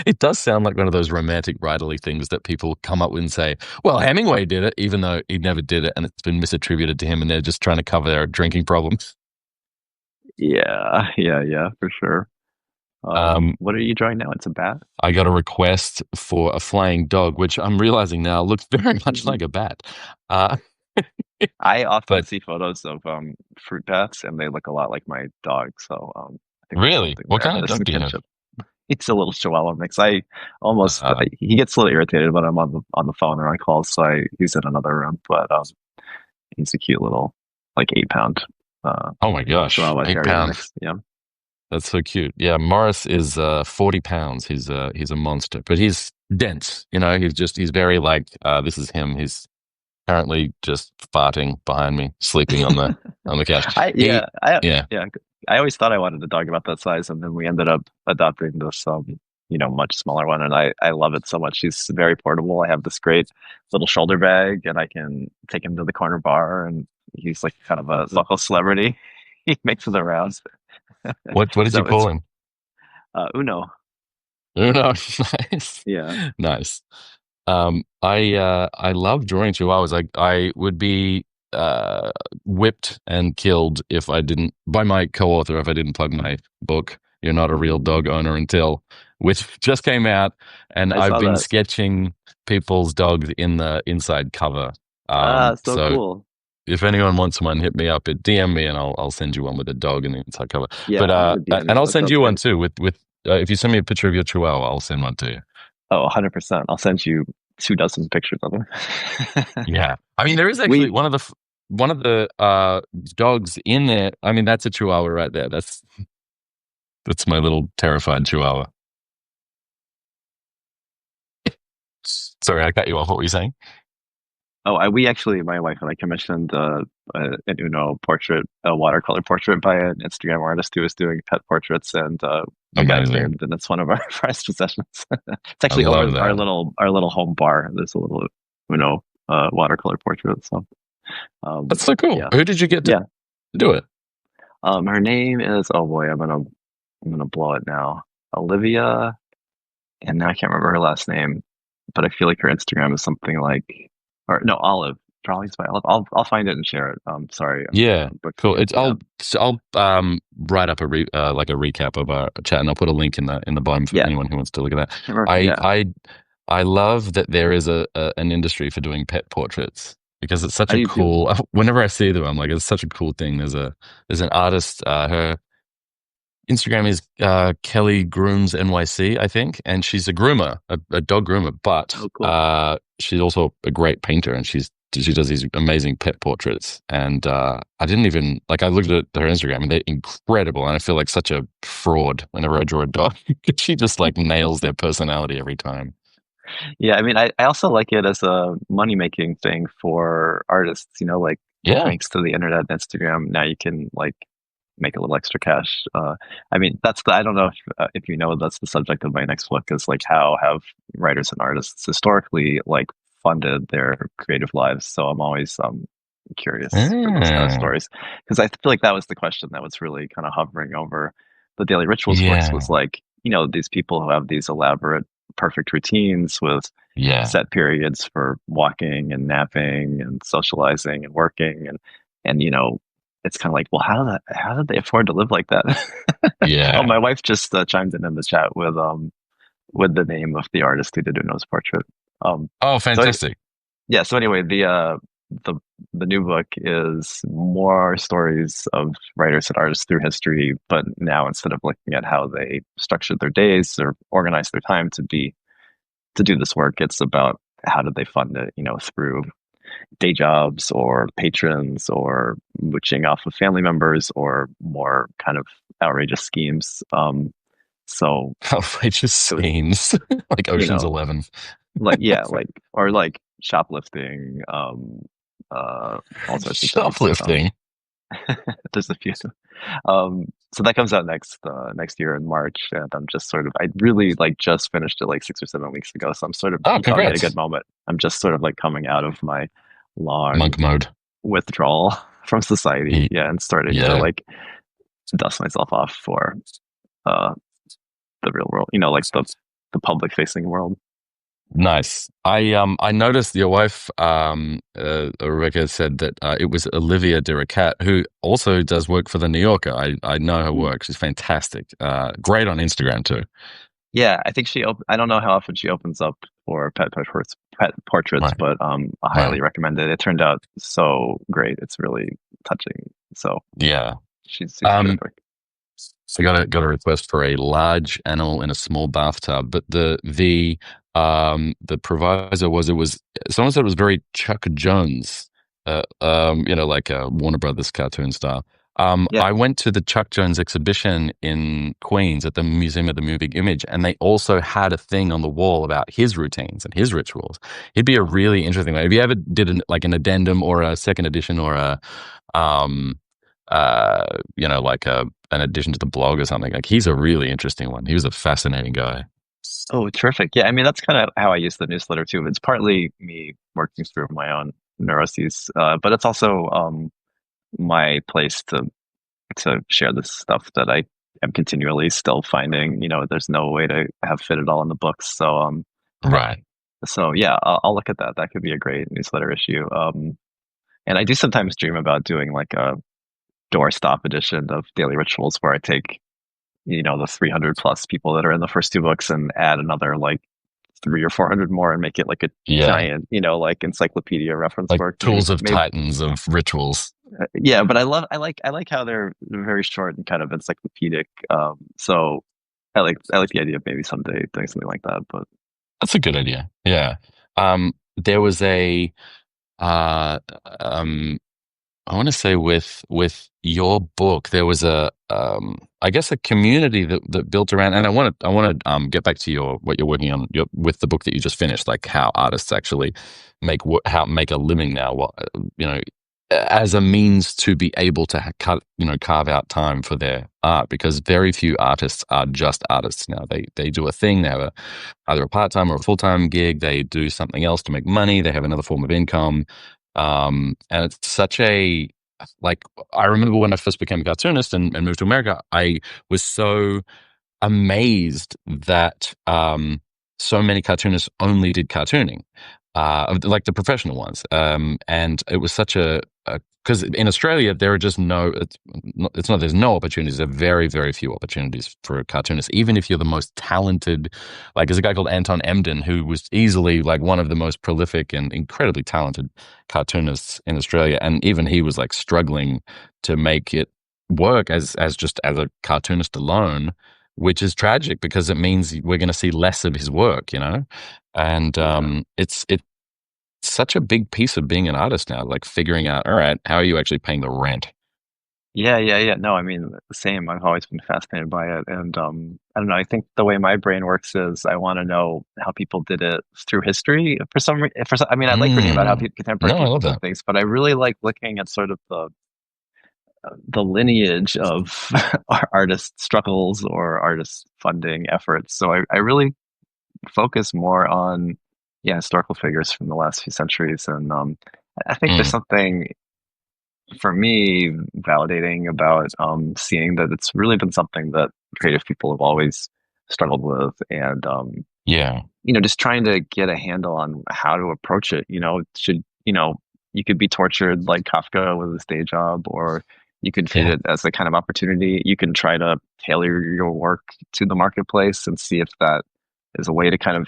It does sound like one of those romantic writerly things that people come up with and say, well, Hemingway did it, even though he never did it, and it's been misattributed to him, and they're just trying to cover their drinking problems. Yeah, yeah, for sure. Um, What are you drawing now? It's a bat. I got a request for a flying dog, which I'm realizing now looks very much like a bat. Uh, I often but see photos of fruit bats, and they look a lot like my dog. So I think there's really, something what there. kind of There's dog some do you have? kinship. It's a little Chihuahua mix. Uh, He gets a little irritated when I'm on the phone or on calls, so he's in another room. But he's a cute little, like 8 pound oh my gosh, Chihuahua eight Terrier pounds. mix. Yeah. That's so cute. Yeah, Morris is 40 pounds. He's a monster, but he's dense. He's very like this is him. He's currently just farting behind me, sleeping on the couch. I He yeah I yeah, yeah I always thought I wanted a dog about that size, and then we ended up adopting this much smaller one, and I love it so much. He's very portable. I have this great little shoulder bag, and I can take him to the corner bar, and he's like kind of a local celebrity. He makes it around. what did you So call it's him? Uno. Oh no, nice, Yeah. nice. I love drawing chihuahuas. I would be whipped and killed if I didn't by my co-author if I didn't plug my book. You're not a real dog Mm, owner until, which just came out, and I I've saw been that. sketching people's dogs in the inside cover. Ah, so So cool. if anyone wants one, hit me up at DM me, and I'll send you one with a dog in the inside cover. Yeah, But I'm gonna DM and you. I'll That send sounds you one great. too with if you send me a picture of your chihuahua, I'll send one to you. Oh, 100%. I'll send you 2 dozen pictures of him. Yeah, I mean there is actually We one of the dogs in there. I mean that's a chihuahua right there. That's my little terrified chihuahua. Sorry, I cut you off. What were you saying? we actually, my wife and I commissioned an Uno portrait, a watercolor portrait by an Instagram artist who was doing pet portraits, and we got it Amazing. framed, and it's one of our prized possessions. It's I actually over love that. our little home bar. There's a little Uno watercolor portrait. So That's so cool. yeah, Who did you get to yeah. do it? Her name is, oh boy, I'm gonna blow it now. Olivia, and now I can't remember her last name, but I feel like her Instagram is something like or no, Olive. Trolley's by Olive. I'll find it and share it. Sorry, I'm Yeah, butchering cool. it. It's Yeah, I'll write up like a recap of our chat, and I'll put a link in the bottom for yeah, anyone who wants to look at that. I yeah. I I love that there is an industry for doing pet portraits because it's such I a do too. cool. Whenever I see them, I'm like, it's such a cool thing. There's an artist. Her Instagram is Kelly Grooms NYC, I think, and she's a groomer, a dog groomer, but Oh, cool. she's also a great painter, and she does these amazing pet portraits. And I didn't even like I looked at her Instagram, and they're incredible. And I feel like such a fraud whenever I draw a dog. She just like nails their personality every time. Yeah, I mean, I also like it as a money-making thing for artists, like Yeah. thanks to the internet and Instagram, now you can like make a little extra cash. I mean, I don't know if you know that's the subject of my next book is like how have writers and artists historically like funded their creative lives. So I'm always curious for those kind of Mm, stories because I feel like that was the question that was really kind of hovering over the Daily Rituals books was yeah. like, these people who have these elaborate perfect routines with Yeah. set periods for walking and napping and socializing and working and it's kind of like, well, how did they afford to live like that? Oh, Yeah. my wife just chimed in the chat with the name of the artist who did Uno's portrait. Um, Oh, so fantastic. yeah, so anyway, the the new book is more stories of writers and artists through history, but now instead of looking at how they structured their days or organized their time to do this work, it's about how did they fund it, through day jobs or patrons or mooching off of family members or more kind of outrageous schemes. So Outrageous it was, schemes like you Ocean's know, 11. like yeah, like or like shoplifting, all sorts of things. Shoplifting. There's a few. So that comes out next year in March, and I'm just sort of I really like just finished it like 6 or 7 weeks ago, so I'm sort of Oh, you caught me at a good congrats. moment. I'm just sort of like coming out of my long Monk mode. withdrawal from society, Ye- yeah, and starting to Yeah. like dust myself off for uh the real world, like the public facing world. Nice. I noticed your wife Rebecca said that it was Olivia de Racat who also does work for the New Yorker. I know her work. She's fantastic. Great on Instagram too. Yeah, I think I don't know how often she opens up for pet portraits, Right. but I Right. highly recommend it. It turned out so great. It's really touching. So Yeah. she's good Um at work. So got a request for a large animal in a small bathtub, but the proviso was it was someone said it was very Chuck Jones, like a Warner Brothers cartoon style. Yeah. I went to the Chuck Jones exhibition in Queens at the Museum of the Moving Image, and they also had a thing on the wall about his routines and his rituals. It'd be a really interesting one. If you ever did like an addendum or a second edition or a um like an addition to the blog or something. Like he's a really interesting one. He was a fascinating guy. Oh, terrific. Yeah, I mean that's kind of how I use the newsletter too. It's partly me working through my own neuroses, but it's also my place to share this stuff that I am continually still finding. There's no way to have fit it all in the books. Right. So yeah, I'll look at that. That could be a great newsletter issue. And I do sometimes dream about doing like a doorstop edition of Daily Rituals where I take, the 300 plus people that are in the first two books and add another like three or 400 more and make it like a Yeah. giant, like encyclopedia reference Like work. tools of Maybe, titans of rituals. yeah, but I like how they're very short and kind of encyclopedic. So I like the idea of maybe someday doing something like that, but That's a good idea. Yeah. There was a uh um I want to say with your book, there was I guess a community that built around, and I want to get back to what you're working on with the book that you just finished, like how artists actually make a living now, as a means to be able to carve out time for their art, because very few artists are just artists now. They do a thing, they have either a part-time or a full-time gig, they do something else to make money, they have another form of income. And it's such a like I remember when I first became a cartoonist and moved to America, I was so amazed that so many cartoonists only did cartooning. like the professional ones. And it was such a because in Australia there are just it's not there's no opportunities. There are very very few opportunities for a cartoonist, even if you're the most talented. Like there's a guy called Anton Emden who was easily like one of the most prolific and incredibly talented cartoonists in Australia, and even he was like struggling to make it work as just as a cartoonist alone, which is tragic because it means we're going to see less of his work, you know. And Yeah. it's such a big piece of being an artist now, like figuring out, all right, how are you actually paying the rent? Yeah, yeah, yeah. No, I mean, same. I've always been fascinated by it. And I don't know, I think the way my brain works is I want to know how people did it through history I mean, I like reading about how Mm. contemporary No, I people love did that. things, but I really like looking at sort of the lineage of artist struggles or artist funding efforts. So I really focus more on, yeah, historical figures from the last few centuries. And I think there's Mm. something for me validating about seeing that it's really been something that creative people have always struggled with. And Yeah, just trying to get a handle on how to approach it. You could be tortured like Kafka with his day job, or you could treat yeah, it as a kind of opportunity. You can try to tailor your work to the marketplace and see if that is a way to kind of,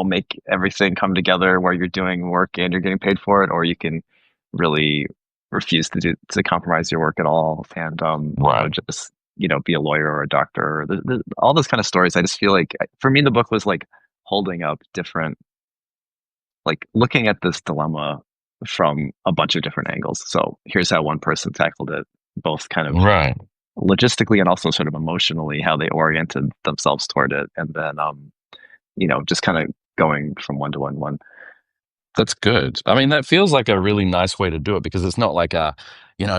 make everything come together where you're doing work and you're getting paid for it, or you can really refuse to compromise your work at all and right, just be a lawyer or a doctor. All those kind of stories. I just feel like for me the book was like holding up different, like looking at this dilemma from a bunch of different angles. So here's how one person tackled it, both kind of right. logistically and also sort of emotionally, how they oriented themselves toward it, and then just kind of going from one to one. That's good. I mean, that feels like a really nice way to do it because it's not like a,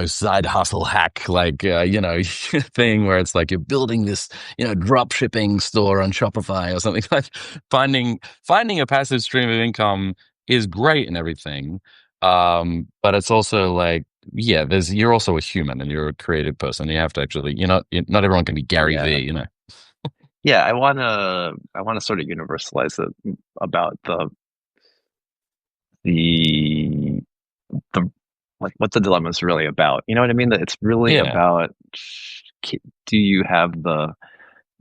side hustle hack, like, thing where it's like you're building this, drop shipping store on Shopify or something like finding a passive stream of income is great and everything. But it's also like, yeah, you're also a human and you're a creative person. You have to actually, not everyone can be Gary Yeah. V. Yeah, I wanna sort of universalize it about the the like what the dilemma is really about. You know what I mean? That it's really Yeah. about, do you have the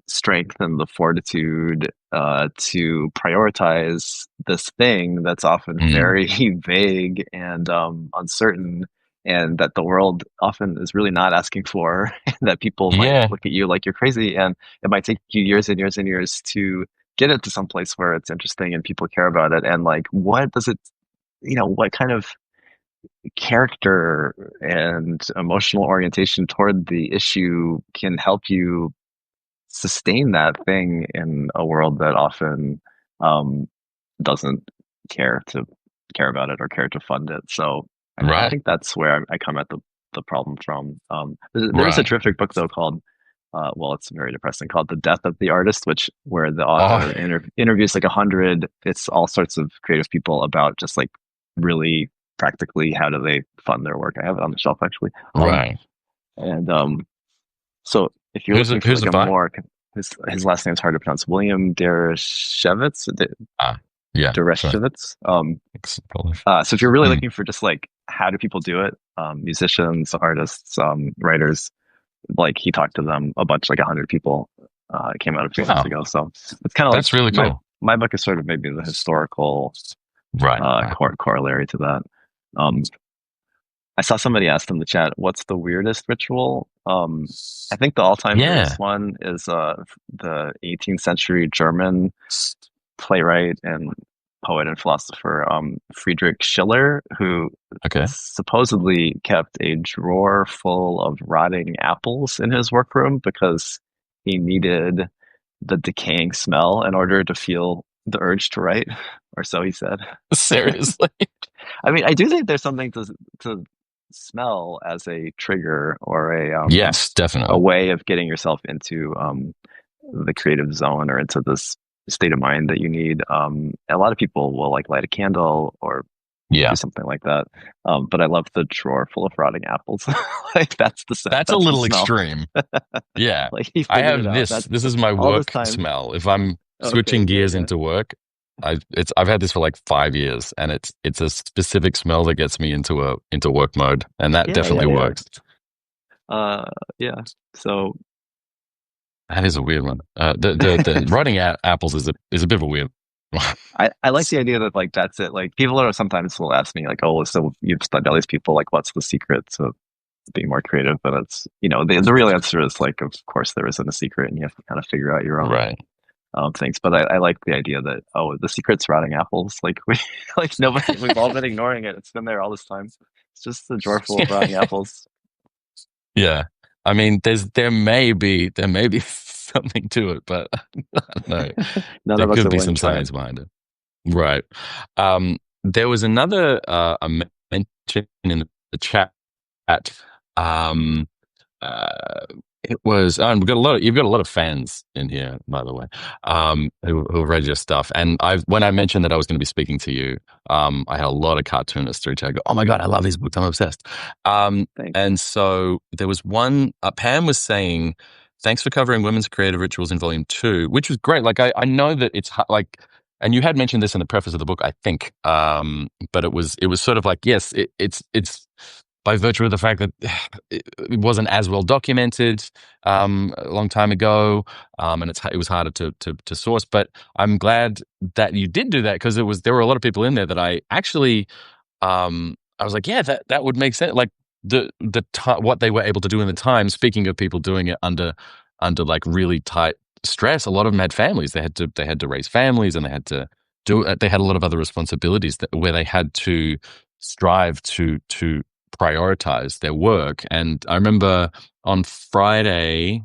strength and the fortitude to prioritize this thing that's often Mm. very vague and uncertain, and that the world often is really not asking for, and that people might Yeah. look at you like you're crazy, and it might take you years and years and years to get it to some place where it's interesting and people care about it. And like, what does it, what kind of character and emotional orientation toward the issue can help you sustain that thing in a world that often um, doesn't care to care about it or care to fund it. So I Right. think that's where I come at the problem from. There's a Right. terrific book though called, well, it's very depressing, called "The Death of the Artist," which where the Oh, author interviews like 100. It's all sorts of creative people about just like really practically how do they fund their work. I have it on the shelf actually. right. And so if you're Who's looking it, for who's like it a by? more, his last name's hard to pronounce, William Dereshevitz, Ah, yeah, sure. Dereshevitz. Polish. So if you're really Mm. looking for just like how do people do it, musicians, artists, writers, like he talked to them a bunch, like 100 people. It came out a few months Wow, ago, so it's kind of like that's really cool. my book is sort of maybe the historical Right, right. corollary to that. Um, I saw somebody asked in the chat, "What's the weirdest ritual?" I think the all-time weirdest Yeah. one is the 18th century German playwright and poet and philosopher Friedrich Schiller, who Okay. supposedly kept a drawer full of rotting apples in his workroom because he needed the decaying smell in order to feel the urge to write, or so he said. Seriously. I mean, I do think there's something to smell as a trigger or Yes, a definitely. way of getting yourself into the creative zone or into this state of mind that you need. A lot of people will like light a candle or do Yeah. something like that. But I love the drawer full of rotting apples. Like That's a that's the little smell. extreme. Yeah. Like he I figured it have out. this. That's This is my all this work time. smell. If I'm Okay, switching yeah, gears yeah. into work, I've had this for like 5 years, and it's a specific smell that gets me into work mode, and that Yeah, yeah, definitely yeah. works. Uh, yeah. So That is a weird one. The writing apples is a bit of a weird one. I like the idea that like that's it. Like people are sometimes will ask me like, oh, so you've studied all these people, like what's the secret to being more creative? But it's the real answer is like of course there isn't a secret, and you have to kind of figure out your own Right. things. But I like the idea that oh, the secret's rotting apples. Like we like nobody we've all been ignoring it. It's been there all this time. It's just a drawer full of rotting apples. Yeah. I mean, there may be something to it, but I don't know. None There of us could are be willing some to try it. science behind it. Right. There was another mention in the chat. Um, uh, it was, and you've got a lot of fans in here, by the way, who read your stuff. And when I mentioned that I was going to be speaking to you, I had a lot of cartoonists through to go, oh my God, I love these books. I'm obsessed. Thanks. And so there was one, Pam was saying, thanks for covering women's creative rituals in volume 2, which was great. Like, I know that it's like, and you had mentioned this in the preface of the book, I think. But it was sort of like, yes, it's by virtue of the fact that it wasn't as well documented a long time ago, and it was harder to source. But I'm glad that you did do that, because there were a lot of people in there that I actually I was like, yeah, that would make sense. Like what they were able to do in the time. Speaking of people doing it under like really tight stress, a lot of them had families. They had to raise families, and they had to do. They had a lot of other responsibilities where they had to strive to prioritize their work. And I remember on Friday,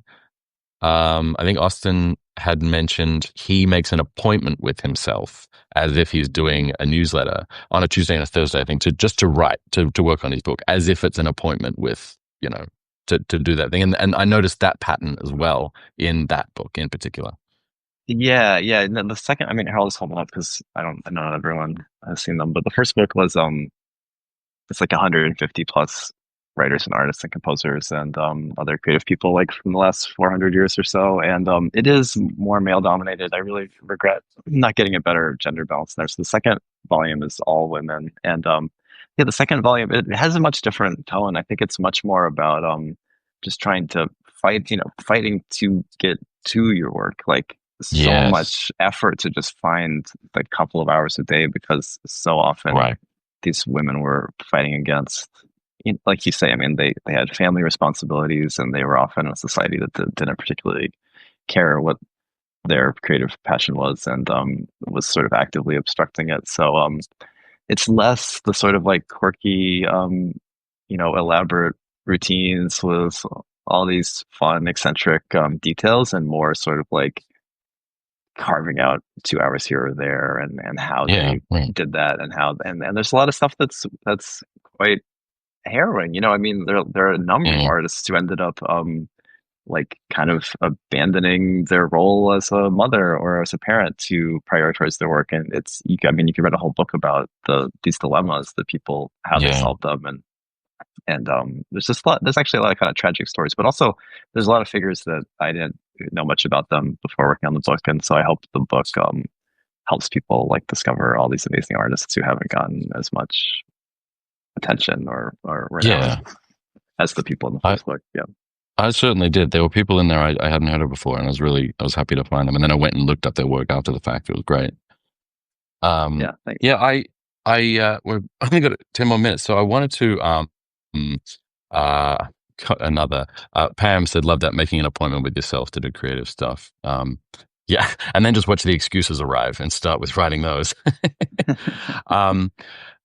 I think Austin had mentioned he makes an appointment with himself as if he's doing a newsletter on a Tuesday and a Thursday, I think, to write, to work on his book, as if it's an appointment with, to do that thing. And I noticed that pattern as well in that book in particular. Yeah, yeah. And then the second, I mean, Harold's holding up because I know not everyone has seen them, but the first book was it's like 150 plus writers and artists and composers and other creative people like from the last 400 years or so. And it is more male dominated. I really regret not getting a better gender balance there. So the second volume is all women. And yeah, the second volume, it has a much different tone. I think it's much more about just trying to fighting to get to your work. Like so Yes. much effort to just find like a couple of hours a day because so often Right. these women were fighting against, like you say, I mean, they had family responsibilities and they were often in a society that didn't particularly care what their creative passion was and was sort of actively obstructing it. So it's less the sort of like quirky, elaborate routines with all these fun, eccentric details and more sort of like carving out 2 hours here or there and how Yeah. they Right. did that and how and there's a lot of stuff that's quite harrowing. I mean, there are a number of Mm. artists who ended up like kind of abandoning their role as a mother or as a parent to prioritize their work. And I mean, you can read a whole book about these dilemmas that people how they Yeah. solved them and there's actually a lot of kind of tragic stories, but also there's a lot of figures that I didn't know much about them before working on the book, and so I hope the book helps people like discover all these amazing artists who haven't gotten as much attention or renown Yeah. as the people in the I, first book. Yeah. I certainly did. There were people in there I hadn't heard of before, and I was happy to find them. And then I went and looked up their work after the fact. It was great. Yeah. Thanks. Yeah, we're only got 10 more minutes, so I wanted to mm, uh, cut another. Pam said, "Love that, making an appointment with yourself to do creative stuff." Yeah, and then just watch the excuses arrive and start with writing those. um,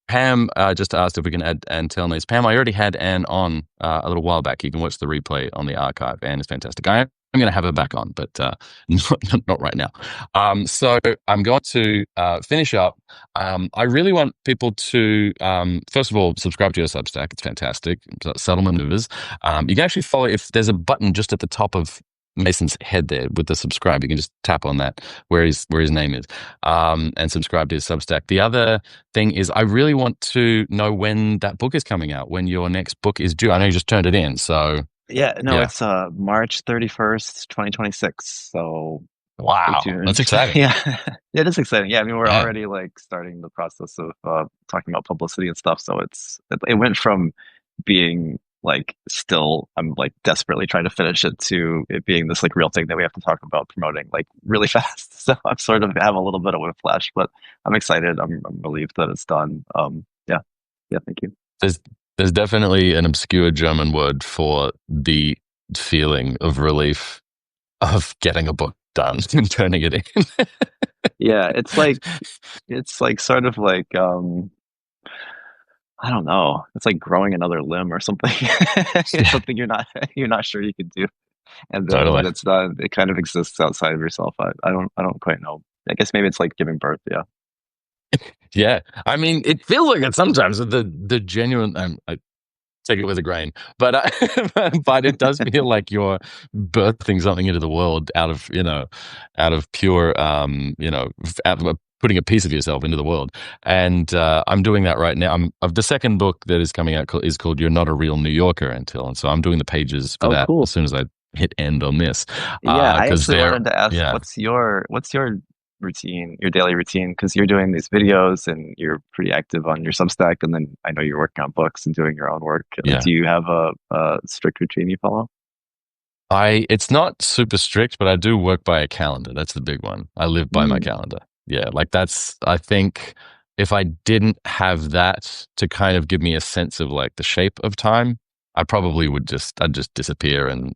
Pam just asked if we can add Anne Telney's. Pam, I already had Anne on a little while back. You can watch the replay on the archive. Anne is fantastic. I'm going to have her back on, but not right now. So I'm going to finish up. I really want people to, first of all, subscribe to your Substack. It's fantastic. Subtle Maneuvers. You can actually follow, if there's a button just at the top of Mason's head there with the subscribe, you can just tap on that where his name is, and subscribe to his Substack. The other thing is, I really want to know when that book is coming out, when your next book is due. I know you just turned it in, so Yeah. No, yeah. it's March 31st, 2026. So Stay Wow, that's tuned. exciting. Yeah, it is exciting. Yeah, I mean, we're Yeah, already like starting the process of talking about publicity and stuff. So it went from being like still I'm like desperately trying to finish it to it being this like real thing that we have to talk about promoting like really fast. So I'm sort of have a little bit of whiplash, but I'm excited. I'm relieved that it's done. Yeah, yeah. Thank you. there's there's definitely an obscure German word for the feeling of relief of getting a book done and turning it in. Yeah, it's like sort of like I don't know. It's like growing another limb or something. It's Yeah, something you're not sure you can do. And then totally. when it's done, it kind of exists outside of yourself. I don't quite know. I guess maybe it's like giving birth. Yeah. Yeah, I mean, it feels like it sometimes. The genuine, I take it with a grain, but but it does feel like you're birthing something into the world out of out of pure out of putting a piece of yourself into the world. And I'm doing that right now. I'm of the second book that is coming out is called "You're Not a Real New Yorker" until, and so I'm doing the pages for Oh, that as cool. soon as I hit end on this, Yeah, I because actually they're wanted to ask, yeah. what's your routine, your daily routine? Because you're doing these videos and you're pretty active on your Substack, and then I know you're working on books and doing your own work. Yeah. Do you have a strict routine you follow? It's not super strict, but I do work by a calendar. That's the big one. I live by my Mm, calendar. Yeah, like I think if I didn't have that to kind of give me a sense of like the shape of time, I probably I'd just disappear and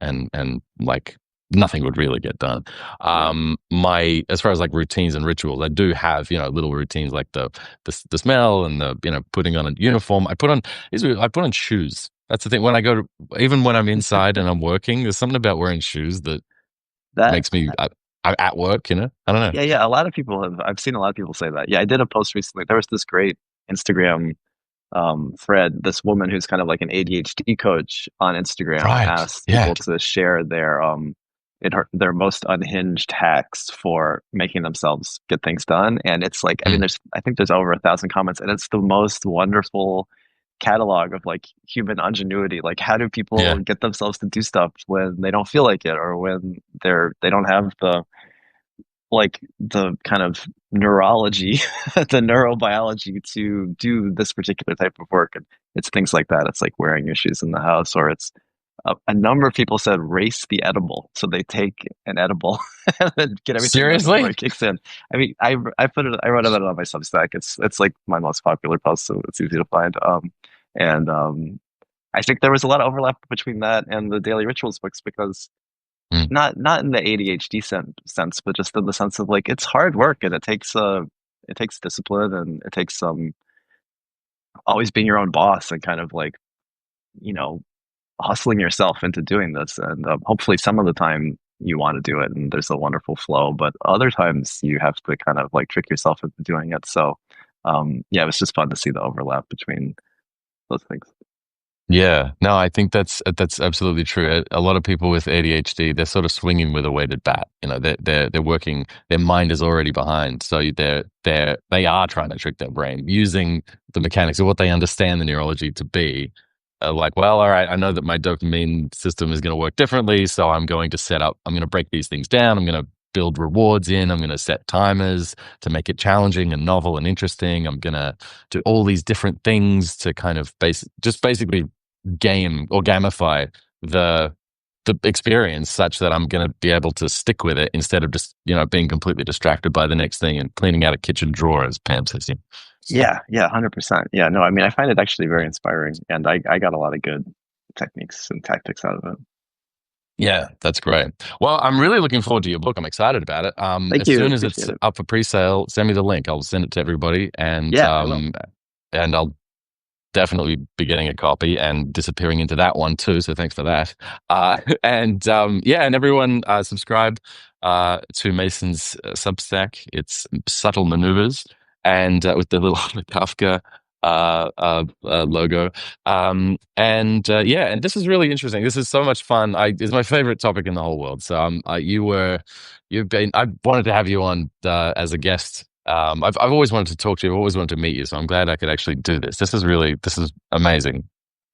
like nothing would really get done. yeah. As far as like routines and rituals, I do have, little routines like the smell and the, putting on a uniform. I put on shoes. That's the thing. When I go to even when I'm inside and I'm working, there's something about wearing shoes that That makes me at work. I don't know. Yeah, yeah. A lot of people have. I've seen a lot of people say that. Yeah, I did a post recently. There was this great Instagram thread. This woman who's kind of like an ADHD coach on Instagram Right? asked Yeah. people to share their most unhinged hacks for making themselves get things done. And it's like, I mean, Mm, I think there's over 1,000 comments, and it's the most wonderful catalog of like human ingenuity. Like, how do people yeah. get themselves to do stuff when they don't feel like it, or when they don't have the kind of neurology, the neurobiology to do this particular type of work. And it's things like that. It's like wearing your shoes in the house, or it's a number of people said race the edible. So they take an edible and then get everything done before Seriously? it kicks in. I mean, I wrote about it on my Substack. It's like my most popular post, so it's easy to find. And I think there was a lot of overlap between that and the Daily Rituals books because Mm, not in the ADHD sense, but just in the sense of like it's hard work and it takes discipline and it takes always being your own boss and kind of like you know hustling yourself into doing this. And hopefully some of the time you want to do it and there's a wonderful flow, but other times you have to kind of like trick yourself into doing it. So yeah, it was just fun to see the overlap between those things. yeah. No, I think that's absolutely true. A lot of people with ADHD, they're sort of swinging with a weighted bat. They're working. Their mind is already behind, so they are trying to trick their brain using the mechanics of what they understand the neurology to be. Like, well, all right, I know that my dopamine system is going to work differently, so I'm going to I'm going to break these things down. I'm going to build rewards in. I'm going to set timers to make it challenging and novel and interesting. I'm going to do all these different things to kind of basically game or gamify the the experience such that I'm going to be able to stick with it instead of just being completely distracted by the next thing and cleaning out a kitchen drawer, as Pam says. Yeah, yeah, 100%. Yeah, no, I mean, I find it actually very inspiring, and I got a lot of good techniques and tactics out of it. Yeah, that's great. Well, I'm really looking forward to your book. I'm excited about it. Thank As you, soon as appreciate it's it. up for pre-sale, send me the link. I'll send it to everybody, Yeah, I will. and I'll definitely be getting a copy and disappearing into that one too. So thanks for that. And yeah, and everyone subscribe to Mason's Substack. It's Subtle Maneuvers, and with the little Kafka logo. Yeah, and this is really interesting. This is so much fun. It's my favorite topic in the whole world. So I wanted to have you on as a guest. I've always wanted to talk to you. I've always wanted to meet you. So I'm glad I could actually do this. This is amazing.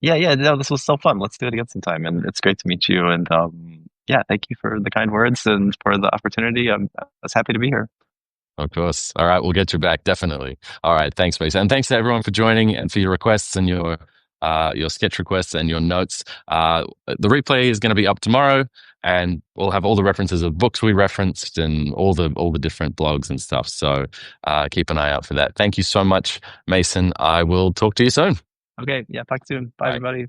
Yeah, yeah, no, this was so fun. Let's do it again sometime, and it's great to meet you. And yeah, thank you for the kind words and for the opportunity. I was happy to be here. Of course. All right, we'll get you back definitely. All right, thanks, Mason, and thanks to everyone for joining and for your requests and your sketch requests and your notes. The replay is going to be up tomorrow, and we'll have all the references of books we referenced and all the different blogs and stuff. So keep an eye out for that. Thank you so much, Mason. I will talk to you soon. Okay, yeah, talk soon. Bye, Bye. everybody.